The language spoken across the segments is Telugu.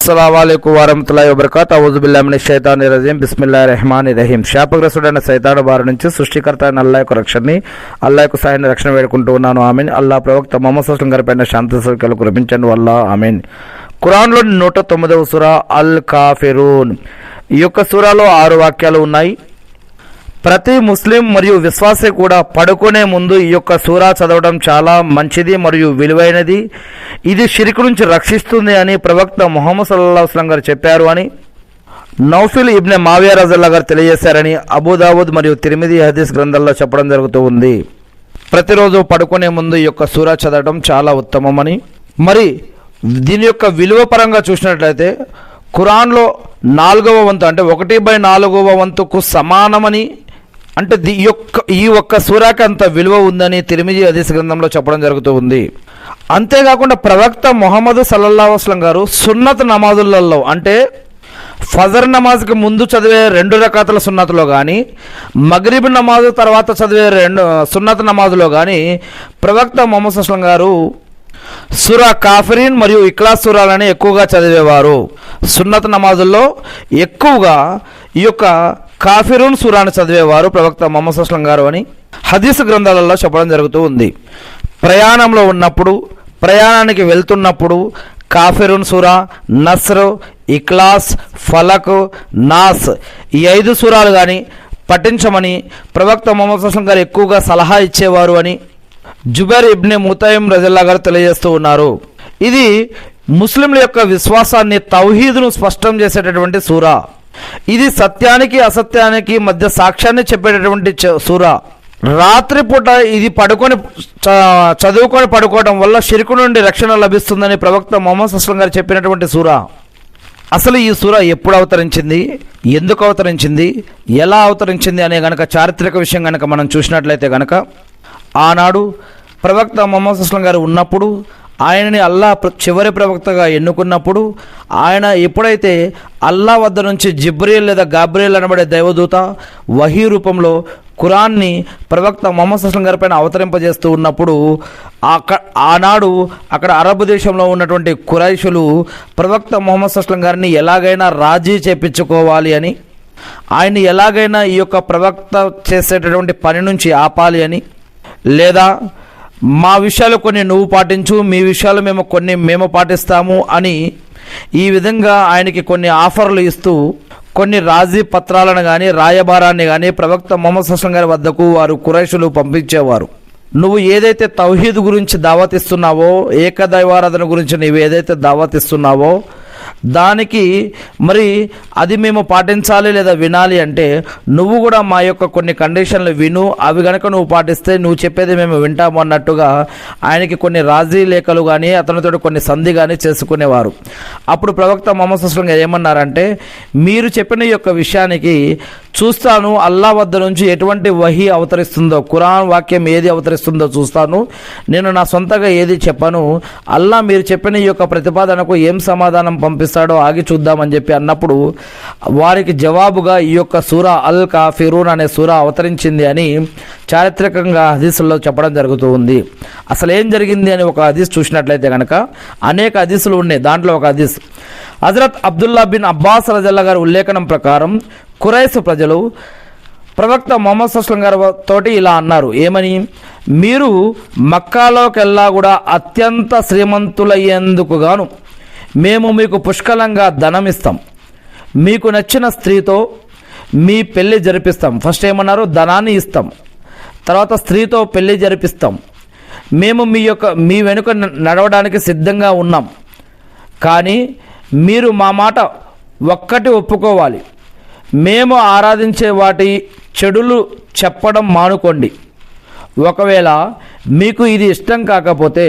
అస్సలాముఅలైకుం వరహ్మతుల్లాహి వబరకాతుహు. అఊజు బిల్లాహి మినష్ షైతానిర్ రజీం. బిస్మిల్లాహిర్ రహమానిర్ రహీం. శాపగ్రస్తుడైన సైతాను బారి నుంచి సృష్టికర్త అయిన అల్లాహ్ యొక్క రక్షణని, అల్లాహ్ యొక్క సహాయాన్ని రక్షణ వేడుకుంటూ ఉన్నాను. ఆమీన్. అల్లాహ్ ప్రవక్త ముహమ్మద్ సల్లల్లాహు అలైహి వసల్లం గారిపైన శాంతి సౌఖ్యాలు కురిపించండి వల్లాహ్. ఆమీన్. ఖురాన్లోని 109వ సూరా అల్ కాఫిరూన్. ఈ యొక్క సూరాలో 6 వాక్యాలు ఉన్నాయి. ప్రతి ముస్లిం మరియు విశ్వాసి కూడా పడుకునే ముందు ఈ యొక్క సూరా చదవడం చాలా మంచిది మరియు విలువైనది. ఇది షిర్క్ నుంచి రక్షిస్తుంది అని ప్రవక్త ముహమ్మద్ సల్లల్లాహు అలైహి వసల్లం గారు చెప్పారు అని నౌఫిల్ ఇబ్నె మావియా రజల్లాహు గారు తెలియజేశారని అబూదావుద్ మరియు తిర్మిదీ హదీస్ గ్రంథాల్లో చెప్పడం జరుగుతూ ఉంది. ప్రతిరోజు పడుకునే ముందు ఈ యొక్క సూరా చదవడం చాలా ఉత్తమమని, మరి దీని యొక్క విలువ పరంగా చూసినట్లయితే ఖురాన్లో 4వ వంతు అంటే 1/4వ వంతుకు సమానమని, అంటే ఈ ఒక్క సూరాకి అంత విలువ ఉందని తిర్మిదీ హదీస్ గ్రంథంలో చెప్పడం జరుగుతూ ఉంది. అంతేకాకుండా ప్రవక్త ముహమ్మద్ సల్లల్లాహు అలైహి వసల్లం గారు సున్నత్ నమాజులలో అంటే ఫజర్ నమాజ్కి ముందు చదివే 2 రకాతుల సున్నతులో కానీ, మగ్రిబ్ నమాజు తర్వాత చదివే 2 సున్నత్ నమాజులో కానీ ప్రవక్త ముహమ్మద్ సల్లల్లాహు అలైహి వసల్లం గారు సూరా కాఫిరీన్ మరియు ఇఖ్లాస్ సూరాలని ఎక్కువగా చదివేవారు. సున్నత్ నమాజుల్లో ఎక్కువగా ఈ యొక్క కాఫిరూన్ సూరాను చదివేవారు ప్రవక్త ముహమ్మద్ సల్లల్లాహు అలైహి వసల్లం గారు అని హదీస్ గ్రంథాలలో చెప్పడం జరుగుతూ ఉంది. ప్రయాణంలో ఉన్నప్పుడు, ప్రయాణానికి వెళ్తున్నప్పుడు కాఫిరూన్ సూరా, నస్ర్, ఇఖ్లాస్, ఫలక్, నాస్ ఈ 5 సూరాలు కానీ పఠించమని ప్రవక్త ముహమ్మద్ సల్లల్లాహు అలైహి వసల్లం గారు ఎక్కువగా సలహా ఇచ్చేవారు అని జుబైర్ ఇబ్నె ముతైమ్ రజల్లాహు గారు తెలియజేస్తూ ఉన్నారు. ఇది ముస్లింల యొక్క విశ్వాసాన్ని, తౌహీదును స్పష్టం చేసేటటువంటి సూరా. ఇది సత్యానికి అసత్యానికి మధ్య సాక్ష్యాన్ని చెప్పేటటువంటి సూరా. రాత్రిపూట ఇది చదువుకొని పడుకోవడం వల్ల షిర్కు నుండి రక్షణ లభిస్తుందని ప్రవక్త ముహమ్మద్ సల్లల్లాహు అలైహి వసల్లం గారు చెప్పినటువంటి సూరా. అసలు ఈ సూరా ఎప్పుడు అవతరించింది, ఎందుకు అవతరించింది, ఎలా అవతరించింది అనే గనక చారిత్రక విషయం కనుక మనం చూసినట్లయితే కనుక, ఆనాడు ప్రవక్త ముహమ్మద్ సల్లల్లాహు అలైహి వసల్లం గారు ఉన్నప్పుడు, ఆయనని అల్లాహ్ చివరి ప్రవక్తగా ఎన్నుకున్నప్పుడు, ఆయన ఎప్పుడైతే అల్లాహ్ వద్ద నుంచి జిబ్రీల్ లేదా గాబ్రియల్ అనబడే దైవదూత వహీ రూపంలో ఖురాన్ని ప్రవక్త ముహమ్మద్ సల్లల్లాహు అలైహి వసల్లం గారి పైన అవతరింపజేస్తూ ఉన్నప్పుడు, ఆనాడు అక్కడ అరబ్ దేశంలో ఉన్నటువంటి ఖురైషులు ప్రవక్త ముహమ్మద్ సల్లల్లాహు అలైహి వసల్లం గారిని ఎలాగైనా రాజీ చేపించుకోవాలి అని, ఆయన్ని ఎలాగైనా ఈ యొక్క ప్రవక్త చేసేటటువంటి పని నుంచి ఆపాలి అని, లేదా మా విషయాలు కొన్ని నువ్వు పాటించు, మీ విషయాలు మేము పాటిస్తాము అని ఈ విధంగా ఆయనకి కొన్ని ఆఫర్లు ఇస్తూ కొన్ని రాజీ పత్రాలను కానీ రాయబారాన్ని కానీ ప్రవక్త ముహమ్మద్ సల్లల్లాహు అలైహి వసల్లం గారి వద్దకు వారు ఖురైషులు పంపించేవారు. నువ్వు ఏదైతే తౌహీద్ గురించి దావత్ ఇస్తున్నావో, ఏకదైవారాధన గురించి నువ్వు ఏదైతే దావత్ ఇస్తున్నావో దానికి మరి అది మేము పాటించాలి లేదా వినాలి అంటే నువ్వు కూడా మా యొక్క కొన్ని కండిషన్లు విను, అవి కనుక నువ్వు పాటిస్తే నువ్వు చెప్పేది మేము వింటాము అన్నట్టుగా ఆయనకి కొన్ని రాజీ లేఖలు కానీ అతనితో కొన్ని సంధి కానీ చేసుకునేవారు. అప్పుడు ప్రవక్త ముహమ్మద్ సల్లల్లాహు అలైహి వసల్లం ఏమన్నారంటే, మీరు చెప్పిన ఈ యొక్క విషయానికి చూస్తాను, అల్లాహ్ వద్ద నుంచి ఎటువంటి వహీ అవతరిస్తుందో, ఖురాన్ వాక్యం ఏది అవతరిస్తుందో చూస్తాను, నేను నా సొంతగా ఏది చెప్పను. అల్లాహ్ మీరు చెప్పిన ఈ యొక్క ప్రతిపాదనకు ఏం సమాధానం పంపిస్తాడో ఆగి చూద్దామని చెప్పి అన్నప్పుడు వారికి జవాబుగా ఈ యొక్క సూరా అల్ కాఫిరూన్ అనే సూరా అవతరించింది అని చారిత్రకంగా హదీసుల్లో చెప్పడం జరుగుతూ ఉంది. అసలు ఏం జరిగింది అని ఒక హదీస్ చూసినట్లయితే కనుక అనేక హదీసులు ఉన్నాయి. దాంట్లో ఒక హదీస్ హజరత్ అబ్దుల్లా బిన్ అబ్బాస్ రజల్లాహు గారి ఉల్లేఖనం ప్రకారం ఖురైష్ ప్రజలు ప్రవక్త ముహమ్మద్ సల్లల్లాహు అలైహి వసల్లం గారి తోటి ఇలా అన్నారు, ఏమని, మీరు మక్కాలోకెల్లా కూడా అత్యంత శ్రీమంతులయ్యేందుకు గాను మేము మీకు పుష్కలంగా ధనం ఇస్తాం, మీకు నచ్చిన స్త్రీతో మీ పెళ్ళి జరిపిస్తాం. ఫస్ట్ ఏమన్నారు, ధనాన్ని ఇస్తాం, తర్వాత స్త్రీతో పెళ్ళి జరిపిస్తాం, మేము మీ వెనుక నడవడానికి సిద్ధంగా ఉన్నాం, కానీ మీరు మా మాట ఒక్కటి ఒప్పుకోవాలి, మేము ఆరాధించే వాటి చెడులు చెప్పడం మానుకోండి. ఒకవేళ మీకు ఇది ఇష్టం కాకపోతే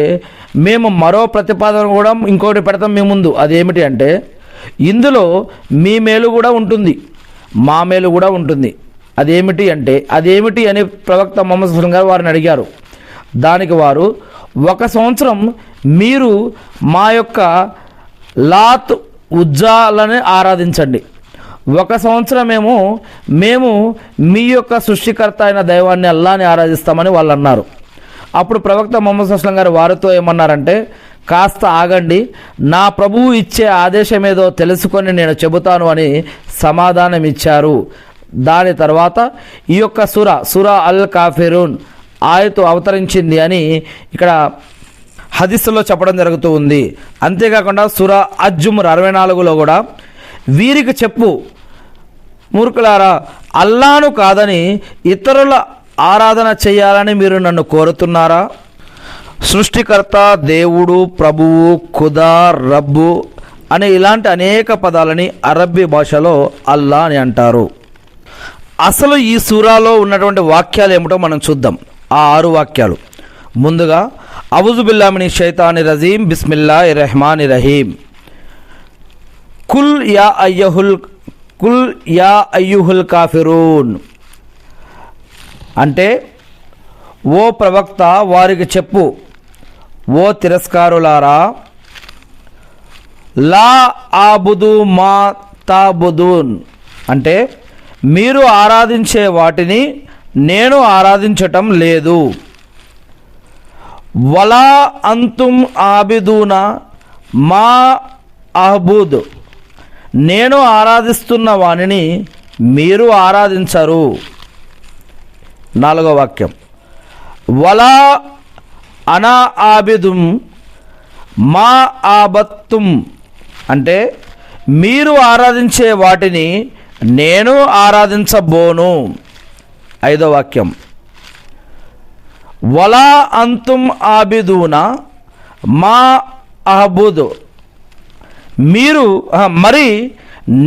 మేము మరో ప్రతిపాదన కూడా ఇంకోటి పెడతాం మీ ముందు. అదేమిటి అంటే, ఇందులో మీ మేలు కూడా ఉంటుంది, మా మేలు కూడా ఉంటుంది. అదేమిటి అని ప్రవక్త ముహమ్మద్ సల్లల్లాహు అలైహి వసల్లం గారు వారిని అడిగారు. దానికి వారు, 1 సంవత్సరం మీరు మా యొక్క లాత్ ఉజ్జాలని ఆరాధించండి, 1 సంవత్సరమేమో మేము మీ యొక్క సృష్టికర్త అయిన దైవాన్ని అల్లాని ఆరాధిస్తామని వాళ్ళు అన్నారు. అప్పుడు ప్రవక్త ముహమ్మద్ సల్లల్లాహు అలైహి వసల్లం గారు వారితో ఏమన్నారంటే, కాస్త ఆగండి, నా ప్రభువు ఇచ్చే ఆదేశం ఏదో తెలుసుకొని నేను చెబుతాను అని సమాధానం ఇచ్చారు. దాని తర్వాత ఈ యొక్క సూరా అల్ కాఫిరూన్ ఆయతు అవతరించింది అని ఇక్కడ హదీసులో చెప్పడం జరుగుతూ ఉంది. అంతేకాకుండా సూరా అజ్-జుమర్ 64లో కూడా వీరికి చెప్పు మూర్ఖులారా, అల్లాను కాదని ఇతరుల ఆరాధన చేయాలని మీరు నన్ను కోరుతున్నారా? సృష్టికర్త, దేవుడు, ప్రభువు, ఖుదా, రబ్బు అనే ఇలాంటి అనేక పదాలని అరబ్బీ భాషలో అల్లా అని అంటారు. అసలు ఈ సూరాలో ఉన్నటువంటి వాక్యాలు ఏమిటో మనం చూద్దాం. ఆ 6 వాక్యాలు. ముందుగా అవుజు బిల్లాహి మినష్ షైతాని రజీం బిస్మిల్లాహిర్ రహమానిర్ రహీం. కుల్ యా అయ్యుహుల్ కాఫిరూన్ అంటే, ఓ ప్రవక్త వారికి చెప్పు, ఓ తిరస్కారులారా, లా ఆబుదు మా తాబుదూన్ అంటే, మీరు ఆరాధించే వాటిని నేను ఆరాధించటం లేదు. వలా అంతుం ఆబిదూన మా అహబుద్ నేను ఆరాధిస్తున్న వానిని మీరు ఆరాధించరు. 4వ వాక్యం, వలా అనా ఆబిదుం మా ఆబత్తుం అంటే, మీరు ఆరాధించే వాటిని నేను ఆరాధించబోను. 5వ వాక్యం, వలా అంతుం ఆబిదూన మా అహబుద్ మరి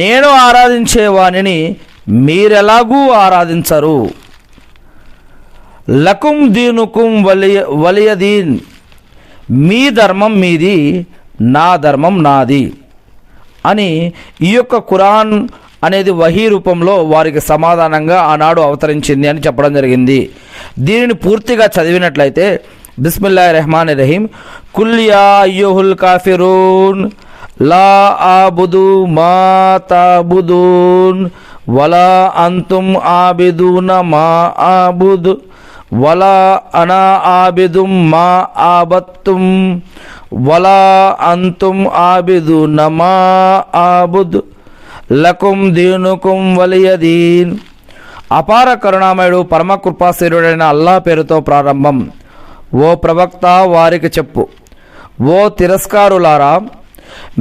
నేను ఆరాధించే వానిని మీరెలాగూ ఆరాధించరు. లకుం దీనుకుం వలియదీన్ మీ ధర్మం మీది, నా ధర్మం నాది అని ఈ యొక్క ఖురాన్ అనేది వహీ రూపంలో వారికి సమాధానంగా ఆనాడు అవతరించింది అని చెప్పడం జరిగింది. దీనిని పూర్తిగా చదివినట్లయితే బిస్మిల్లాహిర్ రహమానిర్ రహీం. కుల్ యా అయ్యుహుల్ కాఫిరూన్ లా ఆబుదు మా తాబుదూన్ వలా అంతుం ఆబిదూన మా ఆబుద్ వలా అనా ఆబిదుం మా ఆబత్తుం వలా అంతుం ఆబిదూన మా ఆబుద్ లకుం దీనుకుం వలియదీన్. అపార కరుణామయుడు పరమ కృపాశీరుడైన అల్లా పేరుతో ప్రారంభం. ఓ ప్రవక్త వారికి చెప్పు, ఓ తిరస్కారులారా,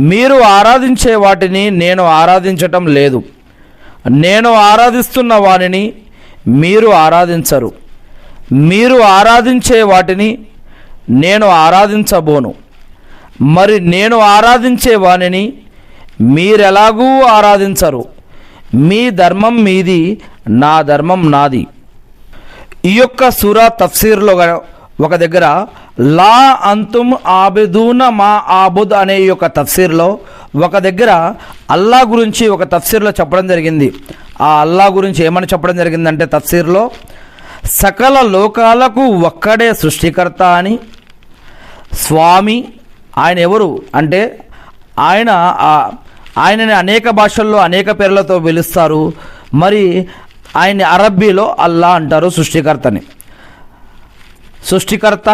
మీరు ఆరాధించే వాటిని నేను ఆరాధించటం లేదు. నేను ఆరాధిస్తున్న వానిని మీరు ఆరాధించరు. మీరు ఆరాధించే వాటిని నేను ఆరాధించబోను. మరి నేను ఆరాధించే వానిని మీరెలాగూ ఆరాధించరు. మీ ధర్మం మీది, నా ధర్మం నాది. ఈ యొక్క సూరా తఫ్సీర్లో ఒక దగ్గర లా అంతుం ఆబిదూన మా ఆబుద్ అనే ఈ యొక్క తఫ్సీర్లో ఒక దగ్గర అల్లా గురించి ఒక తఫ్సీర్లో చెప్పడం జరిగింది. ఆ అల్లా గురించి ఏమని చెప్పడం జరిగిందంటే తఫ్సీర్లో, సకల లోకాలకు ఒక్కడే సృష్టికర్త అని, స్వామి ఆయన ఎవరు అంటే ఆయనని అనేక భాషల్లో అనేక పేర్లతో పిలుస్తారు. మరి ఆయన్ని అరబ్బీలో అల్లా అంటారు, సృష్టికర్తని. సృష్టికర్త,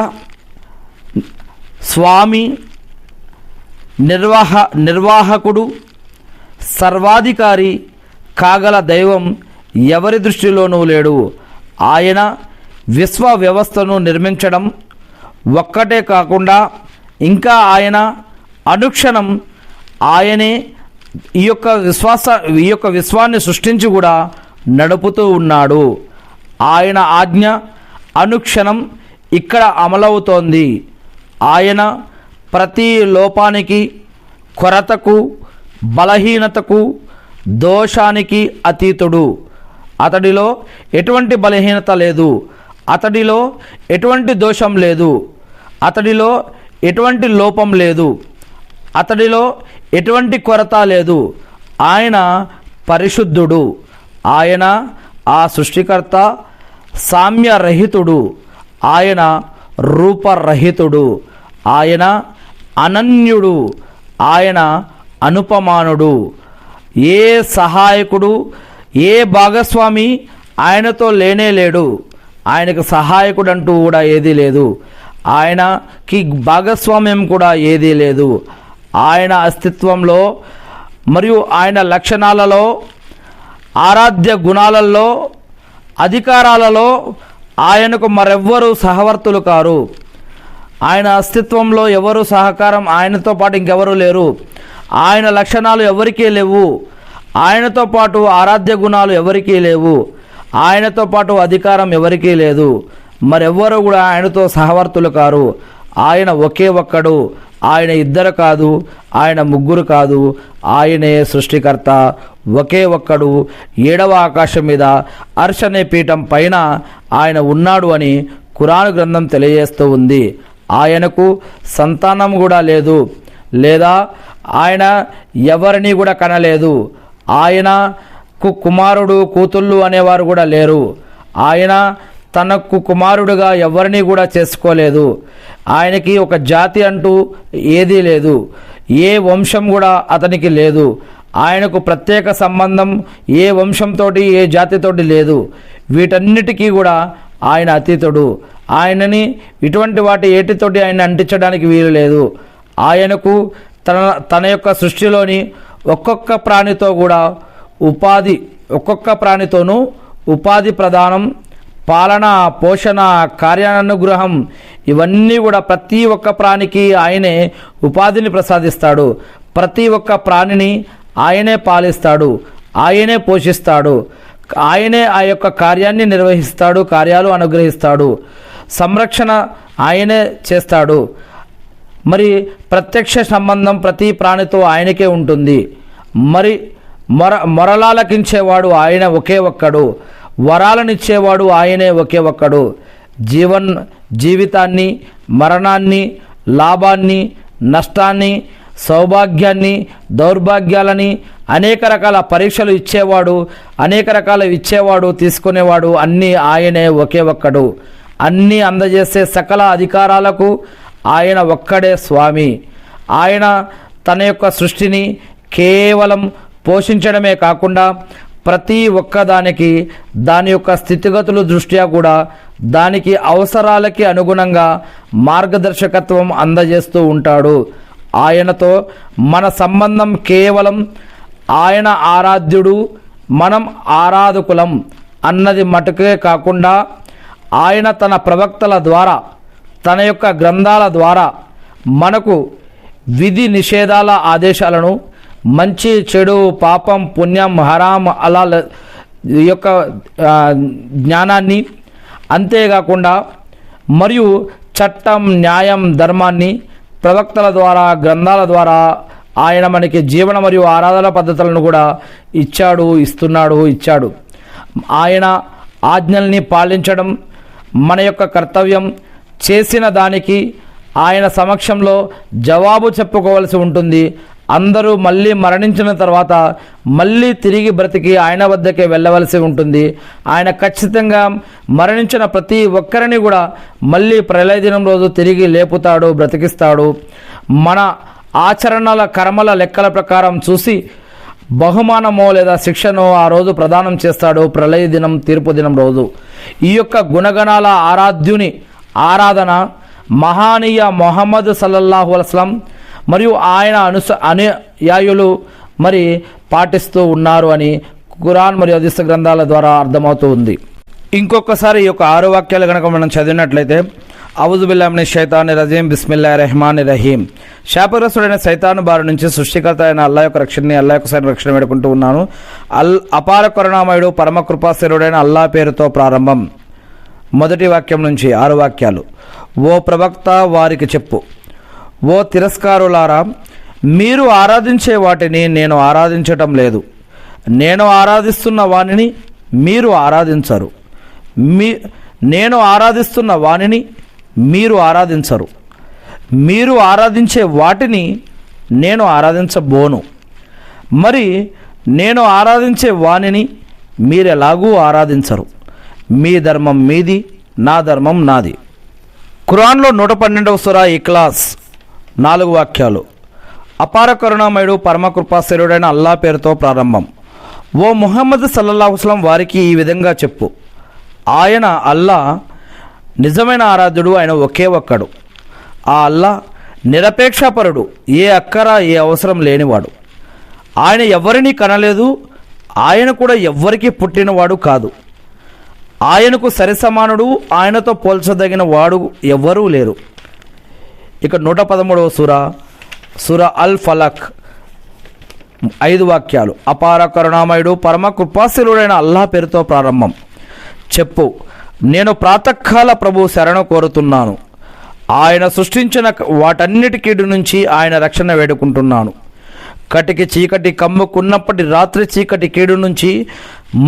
స్వామి, నిర్వాహకుడు, సర్వాధికారి కాగల దైవం ఎవరి దృష్టిలోనూ లేడు. ఆయన విశ్వ వ్యవస్థను నిర్మించడం ఒక్కటే కాకుండా ఇంకా ఆయన అనుక్షణం ఆయనే ఈ యొక్క విశ్వాన్ని సృష్టించి కూడా నడుపుతూ ఉన్నాడు. ఆయన ఆజ్ఞ అనుక్షణం ఇక్కడ అమలవుతోంది. ఆయన ప్రతి లోపానికి, కొరతకు, బలహీనతకు, దోషానికి అతీతుడు. అతడిలో ఎటువంటి బలహీనత లేదు, అతడిలో ఎటువంటి దోషం లేదు, అతడిలో ఎటువంటి లోపం లేదు, అతడిలో ఎటువంటి కొరత లేదు. ఆయన పరిశుద్ధుడు. ఆయన ఆ సృష్టికర్త సామ్యరహితుడు. ఆయన రూపరహితుడు. ఆయన అనన్యుడు. ఆయన అనుపమానుడు. ఏ సహాయకుడు, ఏ భాగస్వామి ఆయనతో లేనే లేడు. ఆయనకు సహాయకుడు అంటూ కూడా ఏదీ లేదు. ఆయనకి భాగస్వామ్యం కూడా ఏదీ లేదు. ఆయన అస్తిత్వంలో మరియు ఆయన లక్షణాలలో, ఆరాధ్య గుణాలలో, అధికారాలలో ఆయనకు మరెవ్వరూ సహవర్తులు కారు. ఆయన అస్తిత్వంలో ఎవరు సహకారం, ఆయనతో పాటు ఇంకెవరూ లేరు. ఆయన లక్షణాలు ఎవరికీ లేవు. ఆయనతో పాటు ఆరాధ్య గుణాలు ఎవరికీ లేవు. ఆయనతో పాటు అధికారం ఎవరికీ లేదు. మరెవ్వరూ కూడా ఆయనతో సహవర్తులు కారు. ఆయన ఒకే ఒక్కడు. ఆయన ఇద్దరు కాదు, ఆయన ముగ్గురు కాదు. ఆయనే సృష్టికర్త. ఒకే ఒక్కడు. 7వ ఆకాశం మీద అర్ష్ అనే పీఠం పైన ఆయన ఉన్నాడు అని ఖురాన్ గ్రంథం తెలియజేస్తూ ఉంది. ఆయనకు సంతానం కూడా లేదు, లేదా ఆయన ఎవరిని కూడా కనలేదు. ఆయనకు కుమారుడు, కూతుళ్ళు అనేవారు కూడా లేరు. ఆయన తనకు కుమారుడుగా ఎవరిని కూడా చేసుకోలేదు. ఆయనకి ఒక జాతి అంటూ ఏదీ లేదు. ఏ వంశం కూడా అతనికి లేదు. ఆయనకు ప్రత్యేక సంబంధం ఏ వంశంతోటి, ఏ జాతితోటి లేదు. వీటన్నిటికీ కూడా ఆయన అతీతుడు. ఆయనని ఇటువంటి వాటి ఏటితోటి ఆయన అంటించడానికి వీలు లేదు. ఆయనకు తన యొక్క సృష్టిలోని ఒక్కొక్క ప్రాణితో కూడా ఒక్కొక్క ప్రాణితోనూ ఉపాధి ప్రదానం, పాలన, పోషణ, కార్యానుగ్రహం ఇవన్నీ కూడా ప్రతి ఒక్క ప్రాణికి ఆయనే ఉపాధిని ప్రసాదిస్తాడు. ప్రతి ఒక్క ప్రాణిని ఆయనే పాలిస్తాడు, ఆయనే పోషిస్తాడు, ఆయనే ఆ యొక్క కార్యాన్ని నిర్వహిస్తాడు, కార్యాలు అనుగ్రహిస్తాడు, సంరక్షణ ఆయనే చేస్తాడు. మరి ప్రత్యక్ష సంబంధం ప్రతి ప్రాణితో ఆయనకే ఉంటుంది. మరి మొరలాలకించేవాడు ఆయన ఒకే ఒక్కడు. వరాలనిచ్చేవాడు ఆయనే ఒకే ఒక్కడు. జీవితాన్ని, మరణాన్ని, లాభాన్ని, నష్టాన్ని, సౌభాగ్యాన్ని, దౌర్భాగ్యాలని, అనేక రకాల పరీక్షలు ఇచ్చేవాడు, అనేక రకాల ఇచ్చేవాడు, తీసుకునేవాడు అన్నీ ఆయనే ఒకే ఒక్కడు. అన్నీ అందజేసే సకల అధికారాలకు ఆయన ఒక్కడే స్వామి. ఆయన తన యొక్క సృష్టిని కేవలం పోషించడమే కాకుండా ప్రతి ఒక్కదానికి దాని యొక్క స్థితిగతుల దృష్ట్యా కూడా దానికి అవసరాలకి అనుగుణంగా మార్గదర్శకత్వం అందజేస్తూ ఉంటాడు. ఆయనతో మన సంబంధం కేవలం ఆయన ఆరాధ్యుడు, మనం ఆరాధకులం అన్నది మటుకే కాకుండా ఆయన తన ప్రవక్తల ద్వారా, తన యొక్క గ్రంథాల ద్వారా మనకు విధి నిషేధాల ఆదేశాలను, మంచి చెడు, పాపం, పుణ్యం, హరాం, హలాల్ యొక్క జ్ఞానాన్ని, అంతేకాకుండా మరియు చట్టం, న్యాయం, ధర్మాన్ని ప్రవక్తల ద్వారా, గ్రంథాల ద్వారా ఆయన మనకి జీవన మరియు ఆరాధన పద్ధతులను కూడా ఇచ్చాడు. ఆయన ఆజ్ఞల్ని పాలించడం మన యొక్క కర్తవ్యం. చేసిన దానికి ఆయన సమక్షంలో జవాబు చెప్పుకోవాల్సి ఉంటుంది. అందరూ మళ్ళీ మరణించిన తర్వాత మళ్ళీ తిరిగి బ్రతికి ఆయన వద్దకే వెళ్ళవలసి ఉంటుంది. ఆయన ఖచ్చితంగా మరణించిన ప్రతి ఒక్కరిని కూడా మళ్ళీ ప్రళయ దినం రోజు తిరిగి లేపుతాడు, బ్రతికిస్తాడు. మన ఆచరణల కర్మల లెక్కల ప్రకారం చూసి బహుమానమో లేదా శిక్షను ఆ రోజు ప్రదానం చేస్తాడు ప్రళయ దినం, తీర్పు దినం రోజు. ఈ యొక్క గుణగణాల ఆరాధ్యుని ఆరాధన మహానీయ మొహమ్మద్ సల్లల్లాహు అలైహి వసల్లం మరియు ఆయన అనుయాయులు మరి పాటిస్తూ ఉన్నారు అని ఖురాన్ మరియు హదీస్ గ్రంథాల ద్వారా అర్థమవుతూ ఉంది. ఇంకొకసారి ఈ యొక్క 6 వాక్యాలు కనుక మనం చదివినట్లయితే, అవుజు బిల్లాహి మినష్ షైతానిర్ రజీం, బిస్మిల్లాహిర్ రహమానిర్ రహీం. శాపగ్రస్తుడైన సైతాను బారి నుంచి సృష్టికర్త అయిన అల్లాహ్ యొక్క రక్షణని, అల్లాహ్ యొక్క సైన్ రక్షణ వేడుకుంటూ ఉన్నాను. అపార కరుణామయుడు, పరమ కృపాశీలుడైన అల్లాహ్ పేరుతో ప్రారంభం. మొదటి వాక్యం నుంచి 6 వాక్యాలు. ఓ ప్రవక్త వారికి చెప్పు, ఓ తిరస్కారులారా, మీరు ఆరాధించే వాటిని నేను ఆరాధించటం లేదు. నేను ఆరాధిస్తున్న వానిని మీరు ఆరాధించరు. నేను ఆరాధిస్తున్న వానిని మీరు ఆరాధించరు. మీరు ఆరాధించే వాటిని నేను ఆరాధించబోను. మరి నేను ఆరాధించే వానిని మీరెలాగూ ఆరాధించరు. మీ ధర్మం మీది, నా ధర్మం నాది. ఖురాన్లో 112వ సూరా ఇఖ్లాస్ 4 వాక్యాలు. అపార కరుణామయుడు, పరమ కృపాశీలుడైన అల్లాహ్ పేరుతో ప్రారంభం. ఓ ముహమ్మద్ సల్లల్లాహు అలైహి వసల్లం వారికి ఈ విధంగా చెప్పు, ఆయన అల్లాహ్ నిజమైన ఆరాధ్యుడు ఆయన ఒకే ఒక్కడు. ఆ అల్లా నిరపేక్షపరుడు, ఏ అక్కర ఏ అవసరం లేనివాడు. ఆయన ఎవరిని కనలేదు, ఆయన కూడా ఎవ్వరికి పుట్టినవాడు కాదు. ఆయనకు సరిసమానుడు, ఆయనతో పోల్చదగిన వాడు ఎవ్వరూ లేరు. ఇక 113వ సూర అల్ ఫలక్ 5 వాక్యాలు. అపార కరుణామయుడు పరమ కృపాశీలుడైన అల్లాహ్ పేరుతో ప్రారంభం. చెప్పు, నేను ప్రాతకాల ప్రభు శరణ కోరుతున్నాను. ఆయన సృష్టించిన వాటన్నిటి కీడు నుంచి ఆయన రక్షణ వేడుకుంటున్నాను. కటికి చీకటి కమ్ముకున్నప్పటి రాత్రి చీకటి కీడు నుంచి,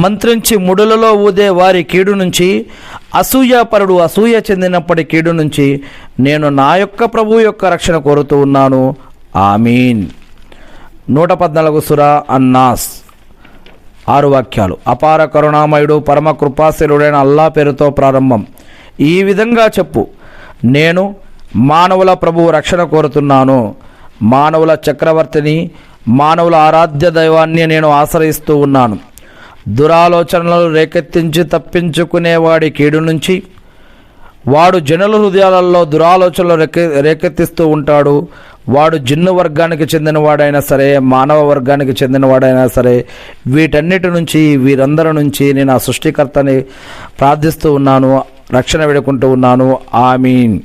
మంత్రించి ముడులలో ఊదే వారి కీడు నుంచి, అసూయాపరుడు అసూయ చెందినప్పటి కీడు నుంచి నేను నా యొక్క ప్రభు యొక్క రక్షణ కోరుతూ ఉన్నాను. ఆమీన్. 114 సూర అన్నాస్ 6 వాక్యాలు. అపార కరుణామయుడు పరమ కృపాశీలుడైన అల్లాహ్ పేరుతో ప్రారంభం. ఈ విధంగా చెప్పు, నేను మానవుల ప్రభువు రక్షణ కోరుతున్నాను. మానవుల చక్రవర్తిని, మానవుల ఆరాధ్య దైవాన్ని నేను ఆశ్రయిస్తూ ఉన్నాను. దురాలోచనలు రేకెత్తించి తప్పించుకునేవాడి కీడు నుంచి, వాడు జనుల హృదయాలలో దురాలోచనలు రేకెత్తిస్తూ ఉంటాడు. వాడు జిన్ను వర్గానికి చెందినవాడైనా సరే, మానవ వర్గానికి చెందినవాడైనా సరే, వీటన్నిటి నుంచి, వీరందరి నుంచి నేను ఆ సృష్టికర్తని ప్రార్థిస్తూ ఉన్నాను, రక్షణ వేడుకుంటూ ఉన్నాను. ఆమీన్.